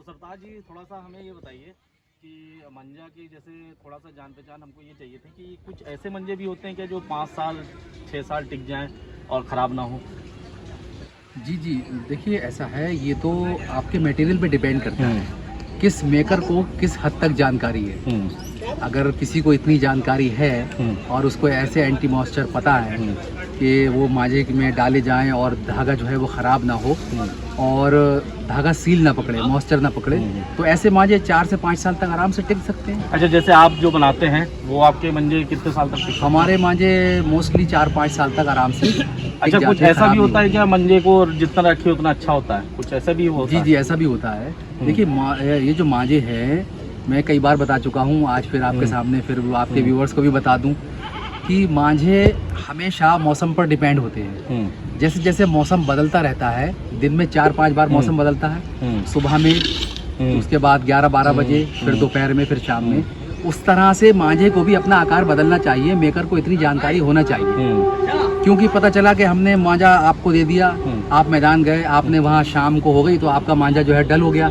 सरताज जी थोड़ा सा हमें ये बताइए कि मंजा की जैसे थोड़ा सा जान पहचान हमको ये चाहिए थी कि कुछ ऐसे मंजे भी होते हैं क्या जो 5 साल 6 साल टिक जाएं और ख़राब ना हो? जी जी, देखिए ऐसा है, ये तो आपके मटेरियल पे डिपेंड करता है किस मेकर को किस हद तक जानकारी है। अगर किसी को इतनी जानकारी है और उसको ऐसे एंटी मॉइस्चर पता है कि वो मांझे में डाले जाएं और धागा जो है वो ख़राब ना हो और धागा सील ना पकड़े, मॉइस्चर ना पकड़े, तो ऐसे मांझे 4 से 5 साल तक आराम से टिक सकते हैं। अच्छा, जैसे आप जो बनाते हैं वो आपके मंजे कितने साल तक टिकते हैं? हमारे मांझे मोस्टली 4-5 साल तक आराम से अच्छा, कुछ ऐसा भी होता है क्या मंजे को जितना रखे उतना अच्छा होता है? कुछ ऐसा भी होता है? जी जी, ऐसा भी होता है। देखिए ये जो मांझे हैं, मैं कई बार बता चुका हूँ, आज फिर आपके सामने फिर आपके व्यूअर्स को भी बता दूँ कि मांझे हमेशा मौसम पर डिपेंड होते हैं। जैसे जैसे मौसम बदलता रहता है, दिन में 4-5 बार मौसम बदलता है, सुबह में, उसके बाद 11-12 बजे, फिर दोपहर में, फिर शाम में। उस तरह से मांझे को भी अपना आकार बदलना चाहिए, मेकर को इतनी जानकारी होना चाहिए। क्योंकि पता चला कि हमने मांझा आपको दे दिया, आप मैदान गए, आपने वहाँ शाम को हो गई तो आपका मांझा जो है डल हो गया,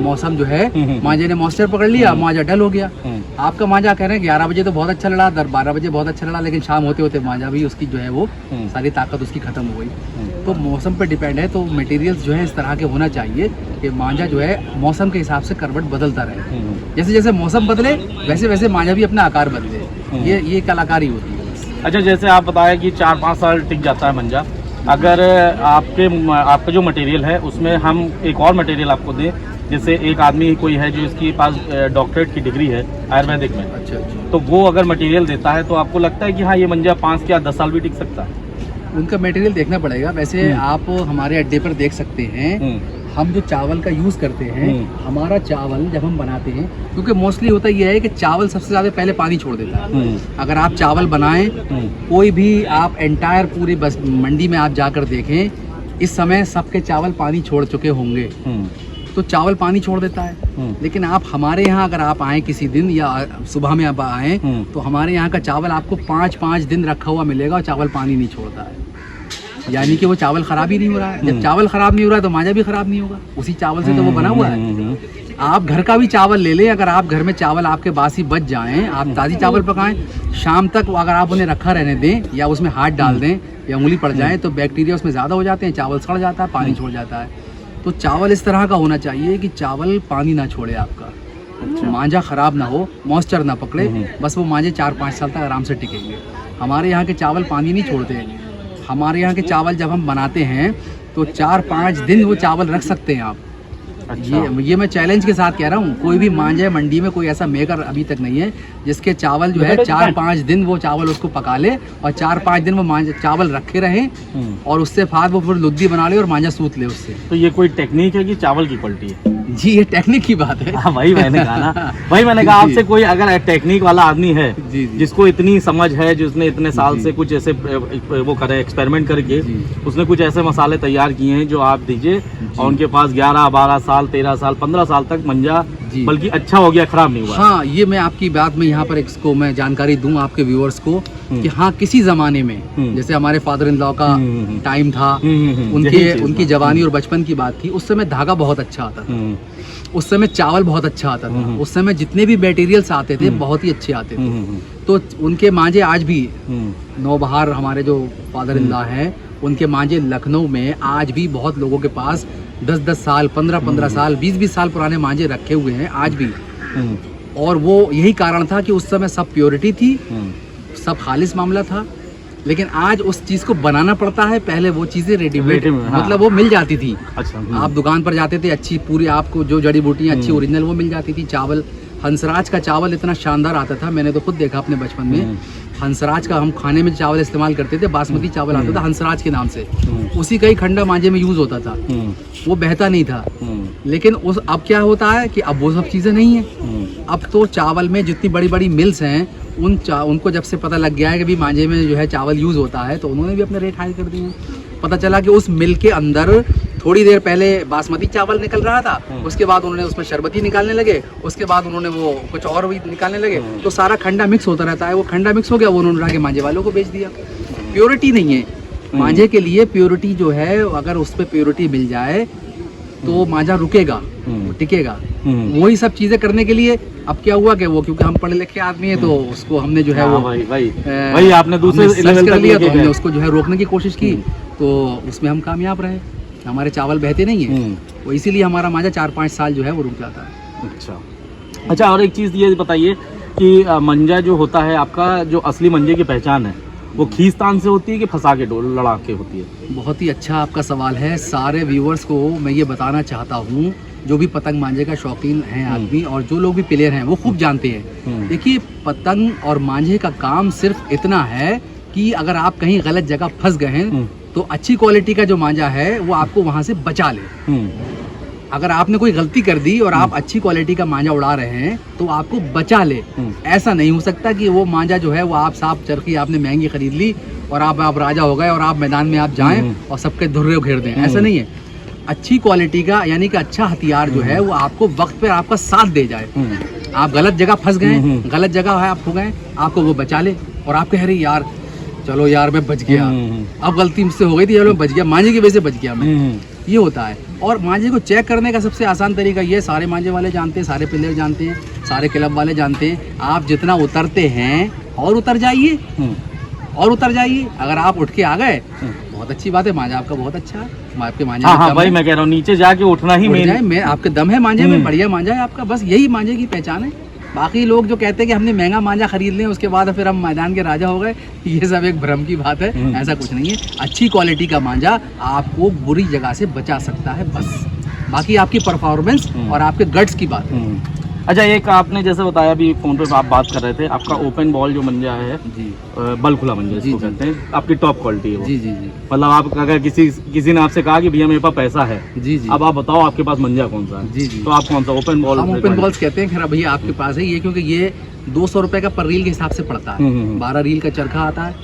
मौसम जो है मांझे ने मॉइस्चर पकड़ लिया, मांझा डल हो गया। आपका मांझा कह रहे हैं 11 बजे तो बहुत अच्छा लड़ा, 12 बजे बहुत अच्छा लड़ा, लेकिन शाम होते होते मांझा भी उसकी जो है वो सारी ताकत उसकी खत्म हो गई। तो मौसम पर डिपेंड है, तो मटेरियल्स जो है इस तरह के होना चाहिए कि मांझा जो है मौसम के हिसाब से करवट बदलता रहे। जैसे जैसे मौसम बदले वैसे वैसे मांझा भी अपना आकार बदले, ये कलाकारी होती है। अच्छा, जैसे आप बताया कि 4-5 साल टिक जाता है मंजा, अगर आपका जो मटेरियल है उसमें हम एक और मटेरियल आपको दें, जैसे एक आदमी कोई है जो इसके पास डॉक्टरेट की डिग्री है आयुर्वेदिक में, अच्छा, तो वो अगर मटेरियल देता है तो आपको लगता है कि हाँ ये मंजा 5 या 10 साल भी टिक सकता है? उनका मटेरियल देखना पड़ेगा। वैसे आप हमारे अड्डे पर देख सकते हैं, हम जो चावल का यूज़ करते हैं, हमारा चावल जब हम बनाते हैं, क्योंकि मोस्टली होता यह है कि चावल सबसे ज़्यादा पहले पानी छोड़ देता है। अगर आप चावल बनाएं, कोई भी आप एंटायर पूरी बस मंडी में आप जाकर देखें, इस समय सबके चावल पानी छोड़ चुके होंगे, तो चावल पानी छोड़ देता है। लेकिन आप हमारे यहाँ अगर आप आएँ किसी दिन या सुबह में आप आएँ, तो हमारे यहाँ का चावल आपको 5-5 दिन रखा हुआ मिलेगा और चावल पानी नहीं छोड़ता है। यानी कि वो चावल खराब ही नहीं हो रहा है। जब चावल खराब नहीं हो रहा है तो मांझा भी खराब नहीं होगा, उसी चावल से तो वो बना हुआ है। आप घर का भी चावल ले लें, अगर आप घर में चावल आपके बासी बच जाएं, आप ताज़ी चावल पकाएं, शाम तक अगर आप उन्हें रखा रहने दें या उसमें हाथ डाल दें या उंगली पड़ जाए तो बैक्टीरिया उसमें ज़्यादा हो जाते हैं, चावल सड़ जाता है, पानी छोड़ जाता है। तो चावल इस तरह का होना चाहिए कि चावल पानी ना छोड़े आपका, मांझा खराब ना हो, मॉइस्चर ना पकड़े, बस वो मांझे 4-5 साल तक आराम से टिकेंगे। हमारे यहाँ के चावल पानी नहीं छोड़ते। हमारे यहाँ के चावल जब हम बनाते हैं तो 4-5 दिन वो चावल रख सकते हैं आप। अच्छा। ये मैं चैलेंज के साथ कह रहा हूँ, कोई भी मांझे मंडी में कोई ऐसा मेकर अभी तक नहीं है जिसके चावल जो है 4-5 दिन वो चावल उसको पका ले और 4-5 दिन वो मांझा चावल रखे रहे और उससे बाद वो फिर लुद्दी बना ले और मांझा सूत ले उससे। तो ये कोई टेक्निक है कि चावल की क्वालिटी है? जी, ये टेक्निक की बात है। हाँ, वही मैंने कहा ना, वही मैंने कहा आपसे, कोई अगर टेक्निक वाला आदमी है जिसको इतनी समझ है, जिसने इतने साल से कुछ ऐसे वो करे एक्सपेरिमेंट करके उसने कुछ ऐसे मसाले तैयार किए हैं जो आप दीजिए और उनके पास 11-12 साल 13 साल 15 साल तक मंजा बल्कि अच्छा हो गया, खराब नहीं हुआ। हाँ, ये मैं आपकी बात में यहाँ पर इसको मैं जानकारी दूं आपके व्यूअर्स को कि हाँ, किसी जमाने में जैसे हमारे फादर इन लॉ का टाइम था, उनकी जवानी और बचपन की बात थी, उस समय धागा बहुत अच्छा आता था, उस समय चावल बहुत अच्छा आता था, उस समय जितने भी मटेरियल्स आते थे बहुत ही अच्छे आते थे। तो उनके मांझे आज भी नौबहार हमारे जो फादर इन लॉ हैं, उनके मांझे लखनऊ में आज भी बहुत लोगों के पास 10-10 साल 15-15 साल 20-20 साल पुराने मांझे रखे हुए हैं आज भी। और वो यही कारण था कि उस समय सब प्योरिटी थी, सब खालिस मामला था। लेकिन आज उस चीज़ को बनाना पड़ता है, पहले वो चीज़ें रेडीमेड मतलब वो मिल जाती थी। अच्छा, आप दुकान पर जाते थे, अच्छी पूरी आपको जो जड़ी बूटियाँ अच्छी ओरिजिनल वो मिल जाती थी। चावल, हंसराज का चावल इतना शानदार आता था, मैंने तो खुद देखा अपने बचपन में। हंसराज का हम खाने में चावल इस्तेमाल करते थे, बासमती चावल आता था हंसराज के नाम से, उसी का ही खंडा मांझे में यूज़ होता था, वो बहता नहीं था। लेकिन अब क्या होता है कि अब वो सब चीज़ें नहीं है। अब तो चावल में जितनी बड़ी बड़ी मिल्स हैं उनको जब से पता लग गया है कि भी मांझे में जो है चावल यूज़ होता है, तो उन्होंने भी अपने रेट हाई कर दिए हैं। पता चला कि उस मिल के अंदर थोड़ी देर पहले बासमती चावल निकल रहा था, उसके बाद उन्होंने उसमें शरबती निकालने लगे, उसके बाद उन्होंने वो कुछ और भी निकालने लगे, तो सारा खंडा मिक्स होता रहता है। वो खंडा मिक्स हो गया, वो उन्होंने आगे मांझे वालों को बेच दिया। प्योरिटी नहीं है मांझे के लिए। प्योरिटी जो है, अगर उस पर प्योरिटी मिल जाए तो मांझा रुकेगा, टिकेगा। वही सब चीजें करने के लिए अब क्या हुआ कि वो, क्योंकि हम पढ़े लिखे आदमी है तो उसको हमने जो है वो भाई आपने दूसरे सर्च कर लिया, तो हमने उसको जो है रोकने की कोशिश की, तो उसमें हम कामयाब रहे। हमारे चावल बहते नहीं है, वो इसीलिए हमारा मांझा 4-5 साल जो है वो रुक जाता है। अच्छा, और एक चीज़ ये बताइए कि मंजा जो होता है आपका, जो असली मंजे की पहचान है वो खींचतान से होती है कि फंसा के लड़ा के होती है? बहुत ही अच्छा आपका सवाल है। सारे व्यूअर्स को मैं ये बताना चाहता हूँ, जो भी पतंग मांझे का शौकीन है आदमी और जो लोग भी प्लेयर हैं वो खूब जानते हैं। देखिए, पतंग और मांझे का काम सिर्फ इतना है कि अगर आप कहीं गलत जगह फंस गए हैं तो अच्छी क्वालिटी का जो मांझा है वो आपको वहाँ से बचा ले। अगर आपने कोई गलती कर दी और आप अच्छी क्वालिटी का मांझा उड़ा रहे हैं तो आपको बचा ले। ऐसा नहीं हो सकता कि वो मांझा जो है वो आप साफ चरखी आपने महंगी खरीद ली और आप राजा हो गए और आप मैदान में आप जाएं और सबके धुर्रे घेर दें। ऐसा नहीं है। अच्छी क्वालिटी का यानी कि अच्छा हथियार जो है वो आपको वक्त पर आपका साथ दे जाए। आप गलत जगह फंस गए, गलत जगह है आप हो गए, आपको वो बचा ले और आप कह रहे यार चलो यार मैं बच गया, अब गलती मुझसे हो गई थी, चलो मैं बच गया, मांझे की वजह से बच गया मैं। ये होता है। और मांझे को चेक करने का सबसे आसान तरीका ये, सारे मांझे वाले जानते हैं, सारे प्लेयर जानते हैं, सारे क्लब वाले जानते हैं, आप जितना उतरते हैं और उतर जाइए और उतर जाइए। अगर आप उठ के आ गए बहुत अच्छी बात है, मांझा आपका बहुत अच्छा है, आपके मांझे हाँ भाई मैं कह रहा हूँ नीचे जाके उठना ही मैं आपके दम है मांझे में, बढ़िया मांझा है आपका, बस यही मांझे की पहचान है। बाकी लोग जो कहते हैं कि हमने महंगा मांझा खरीद लें उसके बाद फिर हम मैदान के राजा हो गए, ये सब एक भ्रम की बात है। ऐसा कुछ नहीं है। अच्छी क्वालिटी का मांझा आपको बुरी जगह से बचा सकता है, बस। बाकी आपकी परफॉर्मेंस और आपके गट्स की बात है। अच्छा, एक आपने जैसे बताया अभी फोन पे आप बात कर रहे थे, आपका ओपन बॉल जो मंजा है जी, बल खुला मंजा जिसको कहते हैं, आपकी टॉप क्वालिटी है वो। जी जी जी। मतलब आप अगर किसी ने आपसे कहा कि भैया मेरे पास पैसा है, जी जी, अब आप बताओ आपके पास मंजा कौन सा है? जी जी। तो आप कौन सा ओपन बॉल? हम ओपन बॉल्स कहते हैं। खैर भैया आपके पास है ये, क्योंकि ये 200 रुपए का पर रील के हिसाब से पड़ता है। 12 रील का चरखा आता है,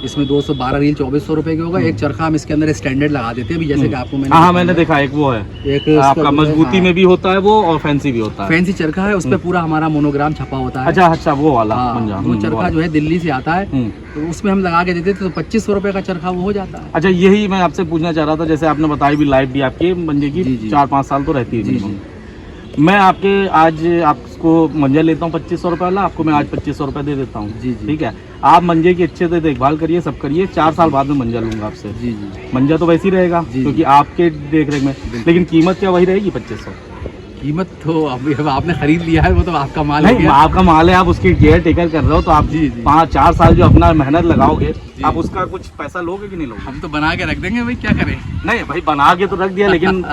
इसमें 212 रील 2400 रुपए के होगा। एक चरखा हम इसके अंदर स्टैंडर्ड लगा देते हैं, जैसे कि आपको मैंने देखा एक वो है, एक आपका मजबूती में भी होता है वो और फैंसी भी होता है। फैंसी चरखा है, उस पर पूरा हमारा मोनोग्राम छपा होता है। अच्छा वो वाला वो चरखा जो है दिल्ली से आता है, तो उसमें हम लगा के देते थे, तो 2500 रुपए का चरखा वो हो जाता है। अच्छा, यही मैं आपसे पूछना चाह रहा था, जैसे आपने बताया भी लाइफ भी आपकी मंजे की 4-5 साल तो रहती है। मैं आपके आज आपको मंजा लेता हूँ 2500 रुपये वाला, आपको मैं आज 2500 रुपये दे देता हूँ। जी जी। ठीक है, आप मंजे की अच्छे से देखभाल करिए, सब करिए, 4 साल बाद में मंजा लूंगा आपसे। जी जी। मंजा तो वैसे ही रहेगा क्योंकि आपके देख रेख में, लेकिन कीमत क्या वही रहेगी 2500? कीमत तो अभी आपने खरीद लिया है, वो तो आपका माल है, आपका माल है, आप उसकी केयर टेकर कर रहे हो, तो आप 5-4 साल जो अपना मेहनत लगाओगे आप उसका कुछ पैसा लोगे कि नहीं लोगे? हम तो बना के रख देंगे भाई, क्या करें। नहीं भाई, बना के तो रख दिया, लेकिन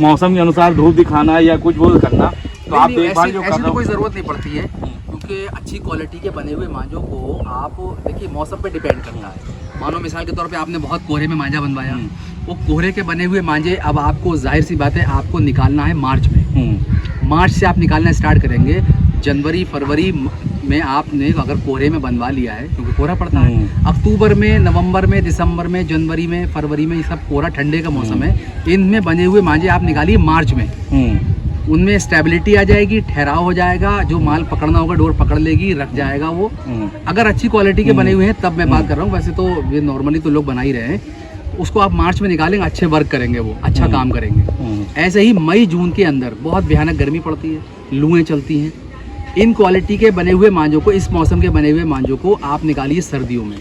मौसम के अनुसार धूप दिखाना या कुछ वो करना, तो आप देखभाल जो कर रहे हो, कोई जरूरत नहीं पड़ती है, क्योंकि अच्छी क्वालिटी के बने हुए मांझों को आप देखिए मौसम पे डिपेंड करता है। मानो मिसाल के तौर पे आपने बहुत कोहरे में मांझा बनवाया, वो कोहरे के बने हुए मांझे अब आपको जाहिर सी बात है आपको निकालना है मार्च में। मार्च से आप निकालना स्टार्ट करेंगे। जनवरी फरवरी में आपने अगर कोहरे में बनवा लिया है, क्योंकि कोहरा पड़ता है, अक्टूबर में, नवंबर में, दिसंबर में, जनवरी में, फरवरी में, ये सब कोहरा ठंडे का मौसम है, इनमें बने हुए मांझे आप निकालिए मार्च में। उनमें स्टेबिलिटी आ जाएगी, ठहराव हो जाएगा, जो माल पकड़ना होगा डोर पकड़ लेगी, रख जाएगा वो। अगर अच्छी क्वालिटी के बने हुए हैं तब मैं बात कर रहा हूँ, वैसे तो ये नॉर्मली तो लोग बना ही रहे हैं। उसको आप मार्च में निकालेंगे, अच्छे वर्क करेंगे, वो अच्छा काम करेंगे। ऐसे ही मई जून के अंदर बहुत भयानक गर्मी पड़ती है, लूएं चलती हैं। इन क्वालिटी के बने हुए मांझों को, इस मौसम के बने हुए मांझों को आप निकालिए सर्दियों में,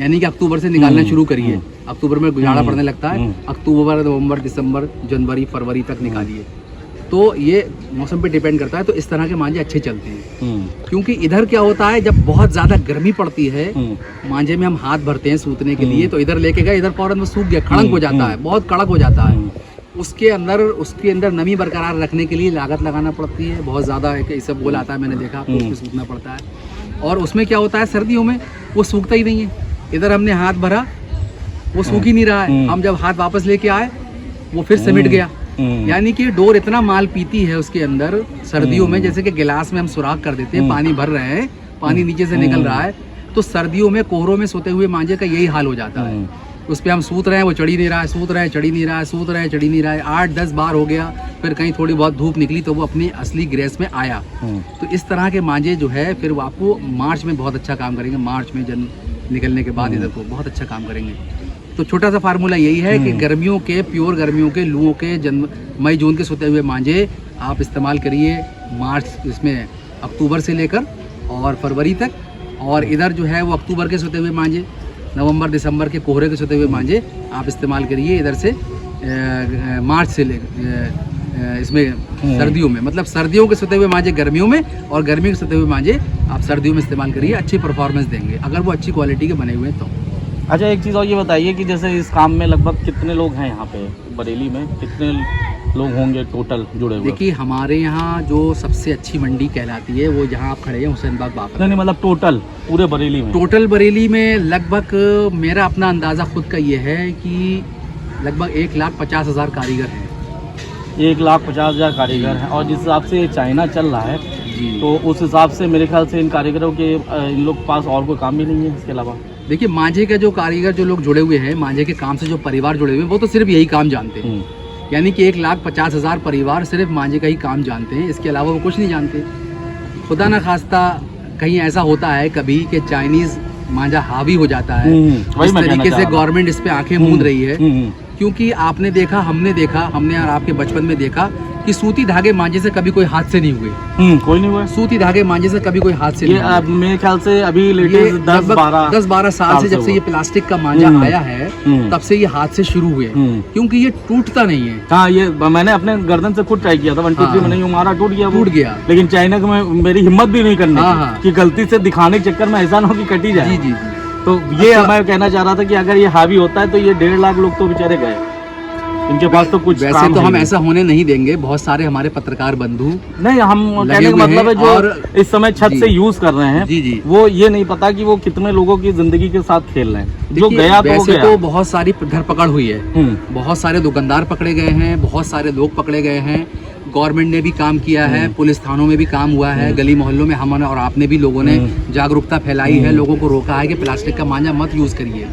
यानी कि अक्टूबर से निकालना शुरू करिए। अक्टूबर में गुजारा पड़ने लगता है, अक्टूबर नवंबर दिसंबर जनवरी फरवरी तक निकालिए। तो ये मौसम पे डिपेंड करता है, तो इस तरह के मांझे अच्छे चलते हैं। क्योंकि इधर क्या होता है, जब बहुत ज़्यादा गर्मी पड़ती है, मांझे में हम हाथ भरते हैं सूतने के लिए, तो इधर लेके गए, इधर फौरन वो सूख गया, कड़क हो जाता है, बहुत कड़क हो जाता है। उसके अंदर नमी बरकरार रखने के लिए लागत लगाना पड़ती है बहुत ज़्यादा। एक सब बोल आता है, मैंने देखा, तो उसमें सूखना पड़ता है। और उसमें क्या होता है, सर्दियों में वो सूखता ही नहीं है। इधर हमने हाथ भरा, वो सूख ही नहीं रहा है, हम जब हाथ वापस लेके आए वो फिर सिमट गया। यानी कि डोर इतना माल पीती है उसके अंदर सर्दियों में, जैसे कि गिलास में हम सुराख कर देते हैं, पानी भर रहे हैं, पानी नीचे से निकल रहा है, तो सर्दियों में कोहरों में सोते हुए मांझे का यही हाल हो जाता है। उस पर हम सूत रहे हैं, वो चढ़ी नहीं रहा है, सूत रहे हैं, चढ़ी नहीं रहा है, सूत रहे हैं, चढ़ी नहीं रहा है। 8-10 बार हो गया, फिर कहीं थोड़ी बहुत धूप निकली तो वो अपनी असली ग्रेस में आया। तो इस तरह के मांझे जो है फिर वो आपको मार्च में बहुत अच्छा काम करेंगे। मार्च में जन निकलने के बाद इधर को बहुत अच्छा काम करेंगे। तो छोटा सा फार्मूला यही है कि गर्मियों के, प्योर गर्मियों के, लुओं के, मई जून के सोते हुए मांझे आप इस्तेमाल करिए मार्च, इसमें अक्टूबर से लेकर और फरवरी तक, और इधर जो है वो अक्टूबर के सोते हुए मांझे, नवंबर दिसंबर के कोहरे के सोते हुए मांझे आप इस्तेमाल करिए इधर से मार्च से लेकर इसमें सर्दियों में, मतलब सर्दियों के सोते हुए मांझे गर्मियों में और गर्मियों के सोते हुए मांझे आप सर्दियों में इस्तेमाल करिए, अच्छी परफॉर्मेंस देंगे अगर वो अच्छी क्वालिटी के बने हुए हैं तो। अच्छा, एक चीज़ और ये बताइए कि जैसे इस काम में लगभग कितने लोग हैं यहाँ पे बरेली में, कितने लोग होंगे टोटल जुड़े हुए? देखिए हमारे यहाँ जो सबसे अच्छी मंडी कहलाती है वो जहाँ आप खड़े हैं हुसैनबाग बाग। नहीं, मतलब टोटल पूरे बरेली में? टोटल बरेली में लगभग मेरा अपना अंदाज़ा खुद का ये है कि लगभग 1,50,000 कारीगर हैं। 1,50,000 कारीगर हैं, और जिस हिसाब से चाइना चल रहा है जी, तो उस हिसाब से मेरे ख्याल से इन कारीगरों के इन लोग के पास और कोई काम भी नहीं है इसके अलावा। देखिए मांझे का जो कारीगर जो लोग जुड़े हुए हैं, मांझे के काम से जो परिवार जुड़े हुए हैं वो तो सिर्फ यही काम जानते हैं, यानी कि 1,50,000 परिवार सिर्फ मांझे का ही काम जानते हैं, इसके अलावा वो कुछ नहीं जानते। खुदा न खास्ता कहीं ऐसा होता है कभी कि चाइनीज़ मांझा हावी हो जाता है, इस तरीके से गवर्नमेंट इस पे आंखें मूंद रही है, क्योंकि आपने देखा, हमने और आपके बचपन में देखा कि सूती धागे मांझे से कभी कोई हादसे नहीं हुए। कोई नहीं हुआ सूती धागे मांझे से कभी कोई हादसे नहीं हुए। मेरे ख्याल से अभी लेटेस्ट 10-12 साल से जब से ये प्लास्टिक का मांझा आया है तब से ये हादसे शुरू हुए, क्योंकि ये टूटता नहीं है। हाँ, ये मैंने अपने गर्दन से खुद ट्राई किया था, 1 2 3 में नहीं, हमारा टूट गया। लेकिन चाइना को मेरी हिम्मत भी नहीं करनी कि गलती से दिखाने के चक्कर में ऐसा ना हो कि कटी जाए। जी। तो ये मैं कहना चाह रहा था कि अगर ये हावी होता है तो ये 1.5 लाख लोग तो बेचारे गए, इनके पास तो कुछ वैसे तो हम ऐसा होने नहीं देंगे। बहुत सारे हमारे पत्रकार बंधु नहीं, हम कहने का मतलब है जो इस समय छत से यूज कर रहे हैं जी, वो ये नहीं पता कि वो कितने लोगों की जिंदगी के साथ खेल रहे हैं। जो गया तो वैसे तो बहुत सारी धरपकड़ हुई है, बहुत सारे दुकानदार पकड़े गए हैं, बहुत सारे लोग पकड़े गए हैं, गवर्नमेंट ने भी काम किया है, पुलिस थानों में भी काम हुआ है, गली मोहल्लों में हमने और आपने भी लोगों ने जागरूकता फैलाई है, लोगों को रोका है कि प्लास्टिक का मांझा मत यूज करिए।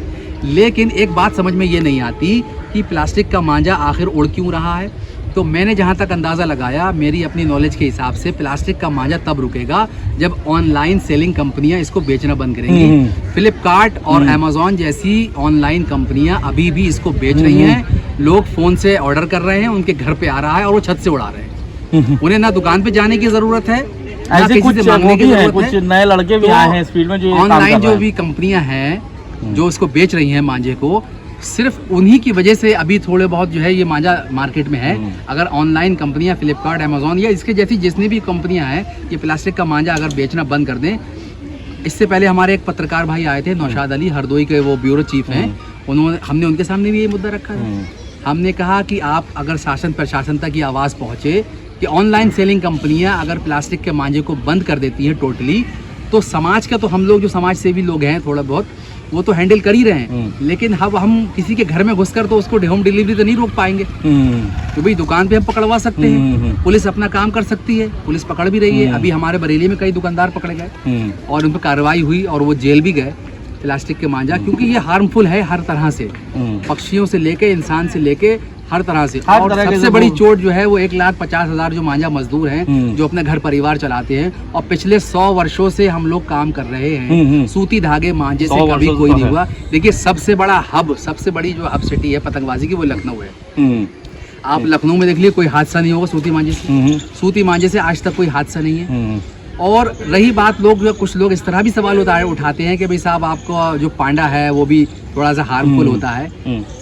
लेकिन एक बात समझ में ये नहीं आती कि प्लास्टिक का मांझा आखिर उड़ क्यों रहा है। तो मैंने जहाँ तक अंदाज़ा लगाया, मेरी अपनी नॉलेज के हिसाब से प्लास्टिक का मांझा तब रुकेगा जब ऑनलाइन सेलिंग कंपनियां इसको बेचना बंद करेंगी। फ्लिपकार्ट और अमेजोन जैसी ऑनलाइन कंपनियां अभी भी इसको बेच रही हैं, लोग फ़ोन से ऑर्डर कर रहे हैं, उनके घर पे आ रहा है और वो छत से उड़ा रहे हैं। उन्हें ना दुकान पे जाने की ज़रूरत है, ऐसे कुछ मांगने की ज़रूरत है। कुछ नए लड़के भी आए हैं स्पीड में जो ऑनलाइन जो भी कंपनियां हैं जो इसको बेच रही हैं मांझे को, सिर्फ उन्हीं की वजह से अभी थोड़े बहुत जो है ये मांझा मार्केट में है। अगर ऑनलाइन कंपनियां फ्लिपकार्ट, अमेजोन या इसके जैसी जितनी भी कंपनियां हैं ये प्लास्टिक का मांझा अगर बेचना बंद कर दें। इससे पहले हमारे एक पत्रकार भाई आए थे, नौशाद अली, हरदोई के वो ब्यूरो चीफ हैं, हमने उनके सामने भी ये मुद्दा रखा है। हमने कहा कि आप अगर शासन प्रशासन तक ये आवाज़ पहुँचे कि ऑनलाइन सेलिंग कंपनियाँ अगर प्लास्टिक के मांझे को बंद कर देती हैं टोटली, तो समाज का, तो हम लोग जो समाज सेवी लोग हैं थोड़ा बहुत वो तो हैंडल कर ही रहे हैं, लेकिन अब हम किसी के घर में घुसकर तो उसको होम डिलीवरी तो नहीं रोक पाएंगे। तो भाई दुकान पे हम पकड़वा सकते हैं, पुलिस अपना काम कर सकती है, पुलिस पकड़ भी रही है। अभी हमारे बरेली में कई दुकानदार पकड़े गए और उन पर कार्रवाई हुई और वो जेल भी गए प्लास्टिक के मांझा, क्योंकि ये हार्मफुल है हर तरह से, पक्षियों से लेके इंसान से लेके हर तरह से। और सबसे बड़ी चोट जो है वो 1,50,000 जो मांझा मजदूर हैं जो अपने घर परिवार चलाते हैं, और पिछले 100 वर्षों से हम लोग काम कर रहे हैं सूती धागे मांझे से कभी कोई नहीं हुआ। देखिए सबसे बड़ा हब, सबसे बड़ी जो हब सिटी है पतंगबाजी की वो लखनऊ है। आप लखनऊ में देख लीजिए कोई हादसा नहीं होगा सूती मांझे से, सूती मांझे से आज तक कोई हादसा नहीं है। और रही बात, लोग कुछ लोग इस तरह भी सवाल उठाते हैं कि भाई साहब आपको जो पांडा है वो भी थोड़ा सा हार्मफुल होता है,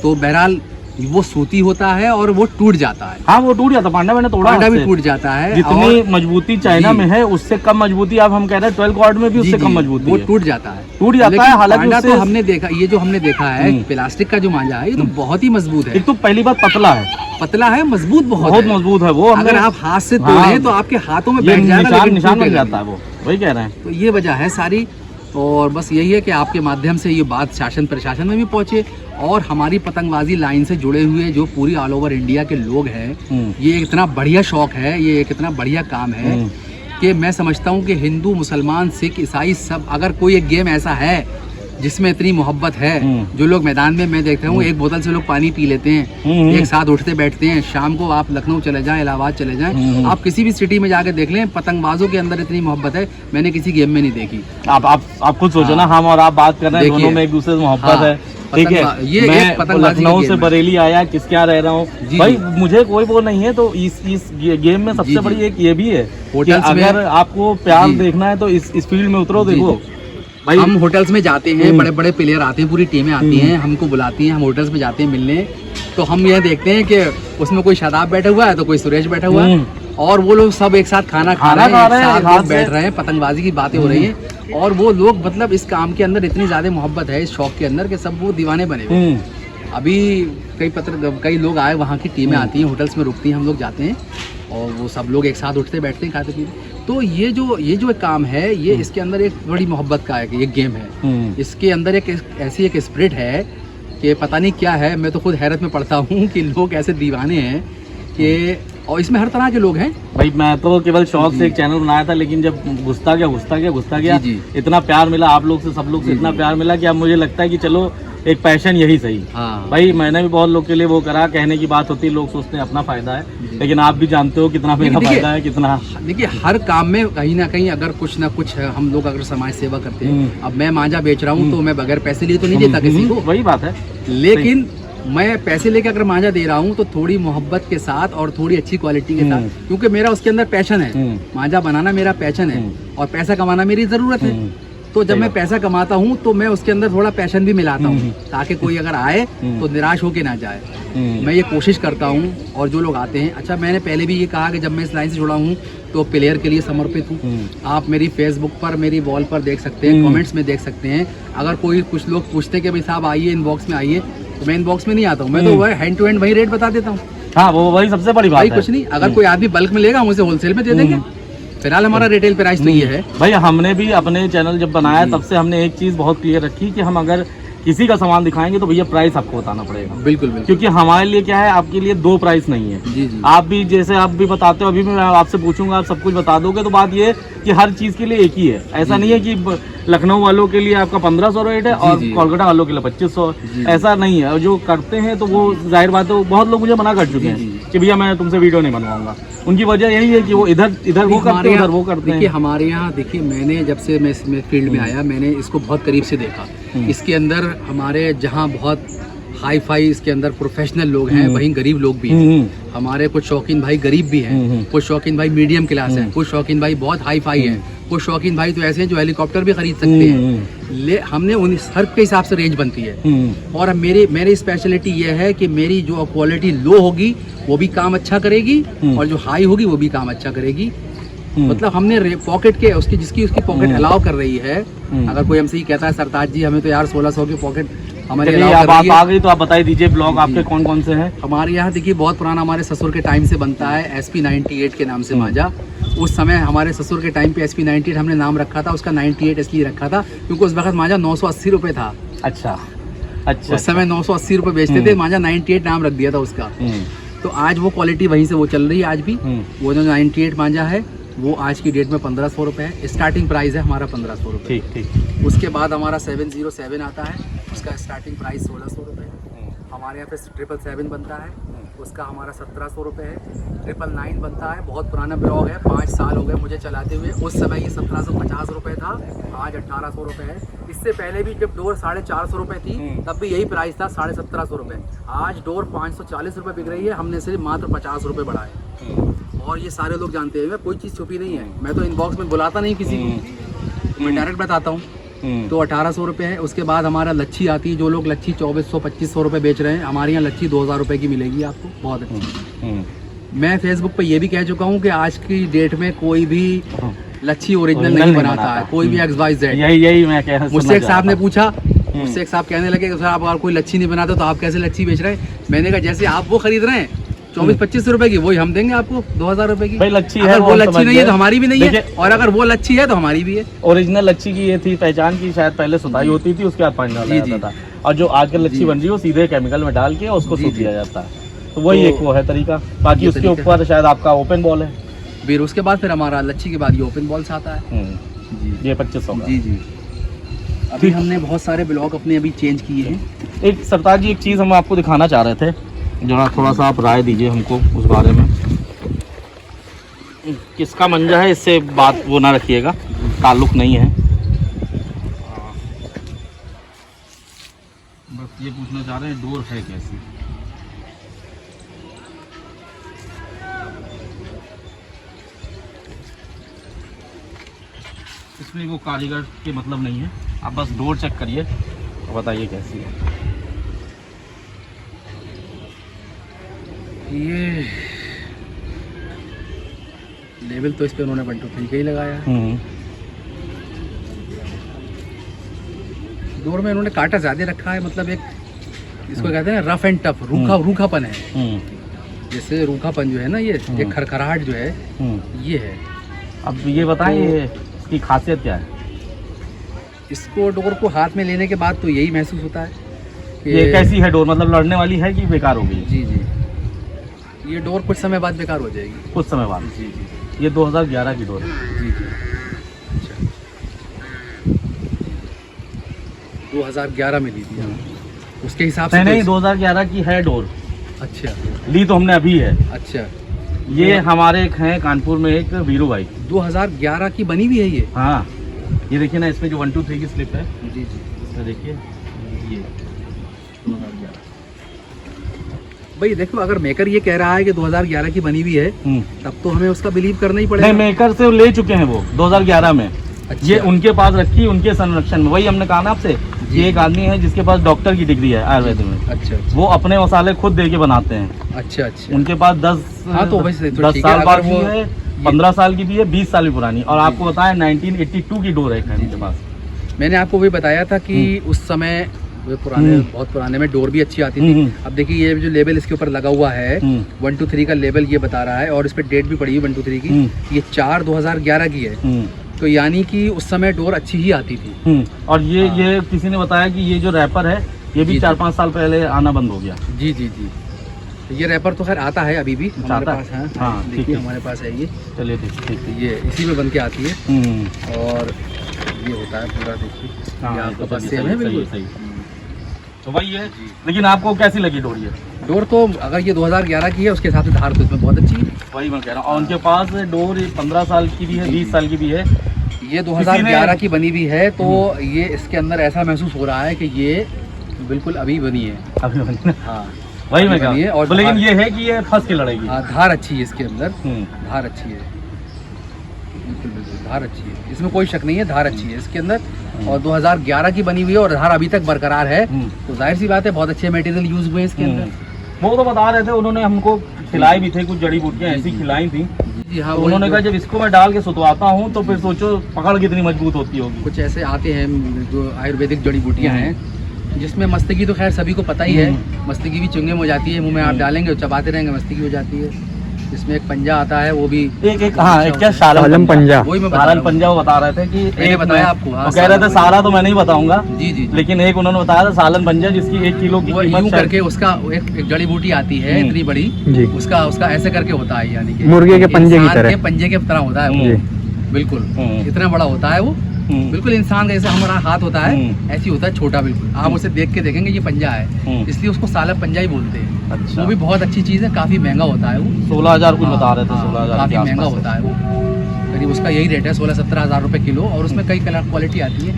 तो बहरहाल वो सूती होता है और वो टूट जाता है। हाँ, वो टूट जाता है, पांडा मैंने तोड़ा, पांडा भी टूट जाता है। जितनी मजबूती चाइना में है उससे कम मजबूती आप हम कह रहे हैं 12 कॉर्ड में भी उससे कम मजबूती वो टूट जाता है, हालांकि तो हमने देखा, ये जो हमने देखा है प्लास्टिक का जो मांझा है ये तो बहुत ही मजबूत है। एक तो पहली बात पतला है, मजबूत बहुत मजबूत है वो। अगर आप हाथ से तोड़े तो आपके हाथों में बैठ जाएगा, निशान बन जाता है, वो वही कह रहे हैं। तो ये वजह है सारी, और बस यही है कि आपके माध्यम से ये बात शासन प्रशासन में भी पहुंचे, और हमारी पतंगबाजी लाइन से जुड़े हुए जो पूरी ऑल ओवर इंडिया के लोग हैं, ये इतना बढ़िया शौक है, ये एक इतना बढ़िया काम है कि मैं समझता हूँ कि हिंदू, मुसलमान, सिख, ईसाई सब, अगर कोई एक गेम ऐसा है जिसमें इतनी मोहब्बत है, जो लोग मैदान में मैं देखता हूँ एक बोतल से लोग पानी पी लेते हैं, एक साथ उठते बैठते हैं। शाम को आप लखनऊ चले जाएं, इलाहाबाद चले जाएं, आप किसी भी सिटी में जाके देख लें, पतंगबाजों के अंदर इतनी मोहब्बत है मैंने किसी गेम में नहीं देखी। आप खुद सोचो ना, हम और आप बात कर रहे हैं, दोनों में एक दूसरे से मोहब्बत है, ठीक है। ये मैं एक पतंगबाजी लखनऊ का से गेम है। बरेली आया, किसके यहाँ रह रहा हूँ जी, भाई, जी। मुझे कोई वो नहीं है। तो इस गेम में सबसे जी, बड़ी जी। एक ये भी है कि होटल्स में अगर आपको प्यार जी। देखना है तो इस फील्ड में उतरो। जी, देखो जी। भाई, हम होटल्स में जाते हैं, बड़े बड़े प्लेयर आते हैं, पूरी टीमें आती हैं, हमको बुलाती हैं, हम होटल्स में जाते हैं मिलने। तो हम यह देखते हैं कि उसमें कोई शादाब बैठा हुआ है तो कोई सुरेश बैठा हुआ है, और वो लोग सब एक साथ खाना खा रहे हैं, एक साथ लोग बैठ रहे हैं, पतंगबाजी की बातें हो रही हैं, और वो लोग मतलब इस काम के अंदर इतनी ज्यादा मोहब्बत है, इस शौक के अंदर, कि सब वो दीवाने बने हुए हैं। अभी कई लोग आए, वहाँ की टीमें आती हैं, होटल्स में रुकती हैं, हम लोग जाते हैं और वो सब लोग एक साथ उठते बैठते हैं, खाते पीते। तो ये जो एक काम है, ये इसके अंदर एक बड़ी मोहब्बत का एक गेम है। इसके अंदर एक ऐसी एक स्पिरिट है कि पता नहीं क्या है, मैं तो खुद हैरत में पड़ता हूँ कि लोग ऐसे दीवाने हैं कि, और इसमें हर तरह के लोग हैं भाई। मैं तो केवल शौक से एक चैनल बनाया था, लेकिन जब घुसता गया जी, इतना प्यार मिला आप लोग से, सब लोग से इतना प्यार मिला कि अब मुझे लगता है कि चलो एक पैशन यही सही। हाँ भाई मैंने भी बहुत लोग के लिए वो करा, कहने की बात होती है, लोग सोचते हैं अपना फायदा है, लेकिन आप भी जानते हो कितना मेरा फायदा है, कितना। देखिए, हर काम में कहीं ना कहीं अगर कुछ ना कुछ है, हम लोग अगर समाज सेवा करते हैं, अब मैं मांझा बेच रहा हूँ तो मैं बगैर पैसे लिए तो नहीं देता किसी को, वही बात है। लेकिन मैं पैसे लेके अगर मांझा दे रहा हूँ तो थोड़ी मोहब्बत के साथ और थोड़ी अच्छी क्वालिटी के साथ, क्योंकि मेरा उसके अंदर पैशन है। मांझा बनाना मेरा पैशन है और पैसा कमाना मेरी जरूरत है। तो जब मैं पैसा कमाता हूँ तो मैं उसके अंदर थोड़ा पैशन भी मिलाता हूँ, ताकि कोई अगर आए तो निराश होके ना जाए। मैं ये कोशिश करता हूँ। और जो लोग आते हैं, अच्छा मैंने पहले भी ये कहा कि जब मैं इस लाइन से जुड़ा हूँ तो प्लेयर के लिए समर्पित हूँ। आप मेरी फेसबुक पर, मेरी वॉल पर देख सकते हैं, कमेंट्स में देख सकते हैं। अगर कोई कुछ लोग पूछते हैं कि भाई साहब आइए इनबॉक्स में आइए, तो मैं इनबॉक्स में नहीं आता हूँ, मैं तो वह हैंड टू हैंड वही रेट बता देता हूँ। हाँ, वो वही सबसे बड़ी बात है। कुछ नहीं, अगर कोई आदमी बल्क में लेगा हम उसे होलसेल में दे देंगे। फिलहाल हमारा रिटेल प्राइस तो ये है। भाई हमने भी अपने चैनल जब बनाया तब से हमने एक चीज बहुत क्लियर रखी कि हम अगर किसी का सामान दिखाएंगे तो भैया प्राइस आपको बताना पड़ेगा। बिल्कुल बिल्कुल। क्योंकि हमारे लिए क्या है, आपके लिए दो प्राइस नहीं है। जी जी। आप भी जैसे आप भी बताते हो, अभी मैं आपसे पूछूंगा आप सब कुछ बता दोगे, तो बात ये है कि हर चीज के लिए एक ही है। ऐसा नहीं है कि लखनऊ वालों के लिए आपका 1500 रेट है और कोलकाता वालों के लिए 2500, ऐसा नहीं है। और जो करते हैं तो वो जाहिर बात है, बहुत लोग मुझे मना कर चुके हैं कि भैया मैं तुमसे वीडियो नहीं बनवाऊंगा। उनकी वजह यही है कि वो इधर वो करते हैं, उधर वो करते हैं। देखिए हमारे यहाँ, देखिए मैंने जब से मैं इसमें फील्ड में आया, मैंने इसको बहुत करीब से देखा। इसके अंदर हमारे जहाँ बहुत हाई फाई इसके अंदर प्रोफेशनल लोग हैं, वहीं गरीब लोग भी हैं। हमारे कुछ शौकीन भाई गरीब भी हैं, कुछ शौकीन भाई मीडियम क्लास हैं, कुछ शौकीन भाई बहुत हाई फाई हैं, कुछ शौकीन भाई तो ऐसे हैं जो हेलीकॉप्टर भी खरीद सकते हैं। हमने उन हर के हिसाब से रेंज बनती है। और मेरी स्पेशलिटी ये है कि मेरी जो क्वालिटी लो होगी वो भी काम अच्छा करेगी, और जो हाई होगी वो भी काम अच्छा करेगी। मतलब हमने पॉकेट के उसकी पॉकेट अलाउ कर रही है। अगर कोई हमसे ही कहता है सरताज जी हमें तो यार 1600 की पॉकेट हमारे आप आ गई, तो आप बता दीजिए ब्लॉग आपके कौन कौन से हैं। हमारे यहाँ देखिए बहुत पुराना, हमारे ससुर के टाइम से बनता है SP 98 के नाम से मांझा। उस समय हमारे ससुर के टाइम पे SP 98 हमने नाम रखा था, उसका 98 इसलिए रखा था क्योंकि उस वक्त मांझा 980 रुपये था। अच्छा, उस समय 980 रुपये बेचते थे, मांझा 98 नाम रख दिया था उसका। तो आज वो क्वालिटी वहीं से वो चल रही है आज भी। वो जो 98 मांझा है वो आज की डेट में 1500 रुपये है, स्टार्टिंग प्राइस है हमारा 1500 रुपये। ठीक। उसके बाद हमारा 707 आता है, उसका स्टार्टिंग प्राइस 1600 रुपये है। हमारे यहाँ पे 777 बनता है, उसका हमारा 1700 रुपये है। 999 बनता है, बहुत पुराना ब्लॉग है, 5 साल हो गए मुझे चलाते हुए। उस समय ये 1750 रुपये था, आज 1800 रुपये है। इससे पहले भी जब डोर 450 रुपये थी तब भी यही प्राइस था, 1750 रुपये। आज डोर 540 रुपये बिक रही है, हमने सिर्फ मात्र 50 रुपये बढ़ाए। और ये सारे लोग जानते हैं, कोई चीज़ छुपी नहीं है। मैं तो इनबॉक्स में बुलाता नहीं किसी को, मैं डायरेक्ट बताता हूँ। तो 1800 रुपये है। उसके बाद हमारा लच्छी आती है, जो लोग लच्छी 2400-2500 रुपये बेच रहे हैं, हमारे यहाँ लच्छी 2000 रुपये की मिलेगी आपको, बहुत अच्छी। मैं फेसबुक पे ये भी कह चुका हूँ कि आज की डेट में कोई भी लच्छी ओरिजिनल नहीं बनाता है, कोई भी XYZ। यही मैं कह रहा हूं। मुझसे एक साहब ने पूछा, मुझसे एक साहब कहने लगे सर आप अगर कोई लच्छी नहीं बनाते तो आप कैसे लच्छी बेच रहे हैं। मैंने कहा जैसे आप वो खरीद रहे हैं 24-25 रुपए की, वही हम देंगे आपको 2000 रुपए की। भाई लच्छी है, वो लच्छी नहीं है तो हमारी भी नहीं है, और अगर वो लच्छी है तो हमारी भी है। ओरिजिनल लच्छी की ये थी पहचान की, शायद पहले सुताई होती थी, उसके बाद पानी डाला जाता था, और जो आजकल लच्छी बन रही है वो सीधे केमिकल में डाल के उसको सूख दिया जाता है। तो वही एक वो है तरीका। बाकी उसके ऊपर शायद आपका ओपन बॉल है फिर उसके बाद फिर हमारा लच्छी के बाद ये ओपन बॉल्स आता है। ये 2500 का। जी। अभी हमने बहुत सारे ब्लॉग अपने अभी चेंज किए हैं। एक सरताज जी, एक चीज़ हम आपको दिखाना चाह रहे थे, जरा थोड़ा सा आप राय दीजिए हमको उस बारे में। किसका मंजा है इससे बात वो ना रखिएगा, ताल्लुक नहीं है। बस ये जा रहे हैं डोर है कैसी। इसमें वो कारीगर के मतलब नहीं है, आप बस डोर चेक करिए और बताइए कैसी है। ये लेवल तो इस पे उन्होंने 1 2 3 का ही लगाया है। डोर में उन्होंने कांटा ज़्यादा रखा है, मतलब एक इसको कहते हैं रफ एंड टफ, रूखापन है। जैसे रूखापन जो है ना, ये एक खरखराहट जो है ये है। अब ये बताइए इसकी खासियत क्या है? इसको डोर को हाथ में लेने के बाद तो यही महसूस होता है कि ये कैसी है डोर, मतलब लड़ने वाली है कि बेकार हो गई? जी जी, ये डोर कुछ समय बाद बेकार हो जाएगी। कुछ समय बाद? जी जी। ये 2011 की डोर है। जी जी। अच्छा, 2011 में ली थी उसके हिसाब से? नहीं, 2011 की है डोर। अच्छा, ली तो हमने अभी है। अच्छा, ये हमारे एक हैं कानपुर में एक वीरू भाई, 2011 की बनी हुई है ये? हाँ, ये देखिए ना, इसमें जो 1 2 3 की स्लिप है। जी जी, इसमें देखिए ये 2011। भाई देखो, अगर मेकर ये कह रहा है कि 2011 की बनी हुई है, तब तो हमें उसका बिलीव करना ही पड़ेगा। नहीं, मेकर से ले चुके हैं वो 2011 में। अच्छा। ये उनके पास रखी, उनके संरक्षण में। वही हमने कहा ना आपसे, ये एक आदमी है जिसके पास डॉक्टर की डिग्री है आयुर्वेद में। अच्छा, वो अपने मसाले खुद दे के बनाते हैं। अच्छा अच्छा। उनके पास 10 हाँ, तो वैसे तो 10 ठीक है, साल बाद अगर की वो है, 15 साल की भी है, 20 साल भी पुरानी। और आपको बताया 1982 की डोर है इनके पास। मैंने आपको वही बताया था कि उस समय पुराने, बहुत पुराने में डोर भी अच्छी आती थी। अब देखिए, ये जो लेबल इसके ऊपर लगा हुआ है 1 2 3 का लेबल ये बता रहा है, और इस पे डेट भी पड़ी है 1 2 3 की। ये 4/2011 की है, तो यानी कि उस समय डोर अच्छी ही आती थी। और ये किसी ने बताया कि ये जो रैपर है ये भी 4-5 साल पहले आना बंद हो गया। जी जी जी। ये रैपर तो खैर आता है अभी भी हमारे पास है। हाँ, देखिए हमारे पास है ये। चलिए ठीक, ये इसी में बन के आती है और ये होता है पूरा। देखिए ये आपके पास सेम है, बिल्कुल सही। तो वही है। लेकिन आपको कैसी लगी डोर? ये डोर तो अगर ये 2011 की है, उसके हिसाब से धार तो इसमें बहुत अच्छी है। वही मैं कह रहा हूँ। और उनके पास डोर 15 साल की भी है, 20 साल की भी है। ये 2011 की बनी हुई है, तो ये इसके अंदर ऐसा महसूस हो रहा है कि ये बिल्कुल अभी बनी है। अभी बनी? हाँ, वही मैं कह रहा हूँ। और तो लेकिन ये है कि ये फंस के लड़ेगी। हाँ, धार अच्छी है इसके अंदर, धार अच्छी है, बिल्कुल बिल्कुल धार अच्छी है, इसमें कोई शक नहीं है, धार अच्छी है इसके अंदर। और 2011 की बनी हुई है और धार अभी तक बरकरार है, तो जाहिर सी बात है बहुत अच्छे मटेरियल यूज हुए इसके अंदर। वो तो बता रहे थे, उन्होंने हमको खिलाई भी थे, कुछ जड़ी बूटियाँ ऐसी खिलाई थी। जी हाँ, तो उन्होंने कहा जब इसको मैं डाल के सुतवाता हूँ तो फिर सोचो पकड़ कितनी मजबूत होती होगी। कुछ ऐसे आते हैं जो आयुर्वेदिक जड़ी बूटियाँ हैं, जिसमें मस्तगी तो खैर सभी को पता ही है, मस्तगी भी चुंगम हो जाती है, मुंह में आप डालेंगे चबाते रहेंगे मस्तगी हो जाती है। इसमें एक पंजा आता है, वो भी एक हाँ, एक क्या सालन पंजा, वही मैं सालन पंजा वो बता रहे थे कि मैंने बताया आपको। वो कह रहे थे सारा तो मैं नहीं बताऊंगा। जी जी। लेकिन एक उन्होंने बताया था सालन पंजा, जिसकी 1 किलो की कीमत करके उसका एक जड़ी बूटी आती है इतनी बड़ी, उसका ऐसे करके होता है, यानी कि मुर्गे के पंजे की तरह, पंजे के तरह होता है वो, बिल्कुल इतना बड़ा होता है वो, बिल्कुल इंसान का जैसे हमारा हाथ होता है ऐसी होता है, छोटा बिल्कुल। आप उसे देख के देखेंगे ये पंजा है, इसलिए उसको सालन पंजा ही बोलते हैं। अच्छा। वो भी बहुत अच्छी चीज़ है, काफ़ी महंगा होता है वो। 16,000 कुछ बता रहे थे, 16,000 काफ़ी महंगा होता है वो, करीब उसका यही रेट है 16-17 हज़ार रुपये किलो। और उसमें कई कलर क्वालिटी आती है,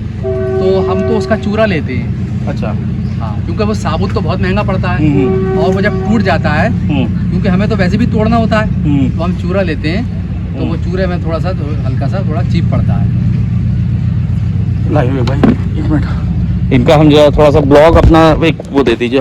तो हम तो उसका चूरा लेते हैं। अच्छा। हाँ, क्योंकि वो साबुत तो बहुत महंगा पड़ता है, और वो जब टूट जाता है, क्योंकि हमें तो वैसे भी तोड़ना होता है, तो हम चूरा लेते हैं, तो वो चूरे में थोड़ा सा हल्का सा थोड़ा चीप पड़ता है। लाइए भाई 1 मिनट, इनका हम जो थोड़ा सा ब्लॉग अपना एक वो दे दीजिए।